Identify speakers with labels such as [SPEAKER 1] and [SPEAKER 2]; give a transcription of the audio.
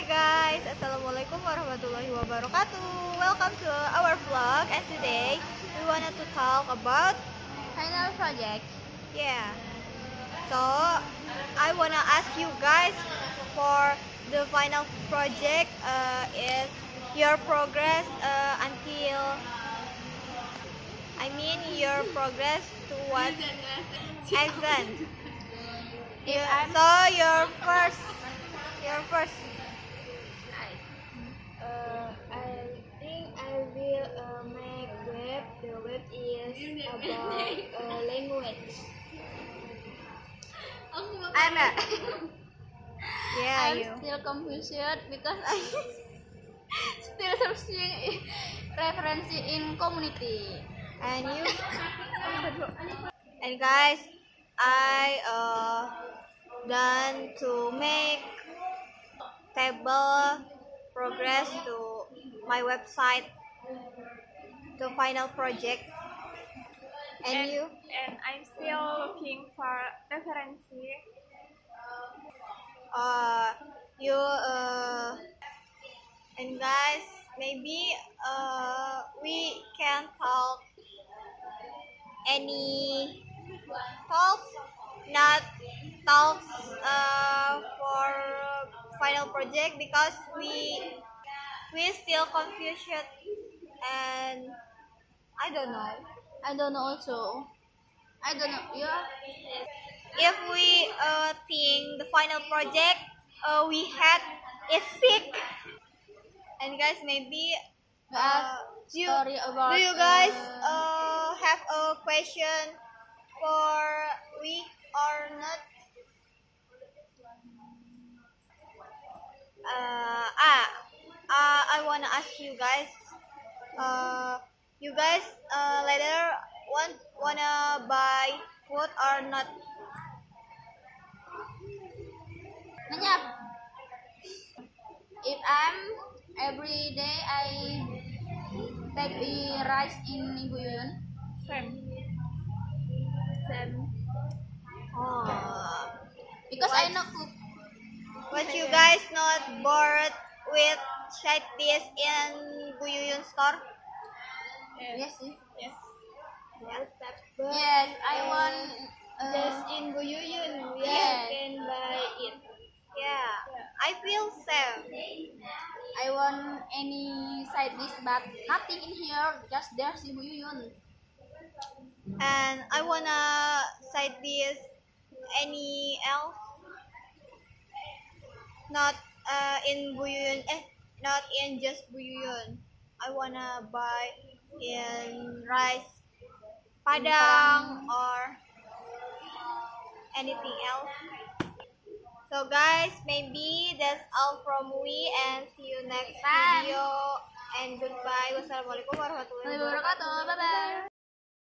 [SPEAKER 1] Hi guys, Assalamualaikum warahmatullahi wabarakatuh. Welcome to our vlog, and today we wanted to talk about
[SPEAKER 2] Final project.
[SPEAKER 1] yeah. So I wanna ask you guys for the final project is your progress until your progress to what exam? So your first.
[SPEAKER 2] I think I will make web. The web is about language.
[SPEAKER 1] I'm a yeah,
[SPEAKER 2] I'm
[SPEAKER 1] you.
[SPEAKER 2] still confused because I still searching reference in community.
[SPEAKER 1] And you. And guys, I done to make table progress to my website to final project. And you?
[SPEAKER 3] And I'm still looking for reference.
[SPEAKER 1] You and guys, maybe we can talk any talks, not talks for final project because we still confused and I don't know.
[SPEAKER 2] I don't know also. I don't know. Yeah.
[SPEAKER 1] If we think the final project we had is sick, and guys, maybe
[SPEAKER 2] Story about
[SPEAKER 1] do you guys have a question for we or not? I wanna ask you guys. You guys later wanna buy food or not?
[SPEAKER 2] Menyap. If I'm every day I take the rice in Ibu Yuyun.
[SPEAKER 3] Same.
[SPEAKER 1] Oh,
[SPEAKER 2] Because I know cook.
[SPEAKER 1] but you guys not bored with side dish in Buyuyun store?
[SPEAKER 2] Yes.
[SPEAKER 3] Yes.
[SPEAKER 2] Yes, I want
[SPEAKER 1] Just in Buyuyun, we
[SPEAKER 2] Yes.
[SPEAKER 1] can buy it. Yeah, I feel same.
[SPEAKER 2] I want any side dish but nothing in here, just there's Ibu Yuyun.
[SPEAKER 1] And I wanna side dish any else? Not in Buyuyun, not in just Buyuyun. I wanna buy in rice Padang or anything else. So guys, maybe that's all from we, and see you next
[SPEAKER 2] Bye.
[SPEAKER 1] video, and goodbye. Wassalamualaikum warahmatullahi wabarakatuh.
[SPEAKER 2] Bye bye.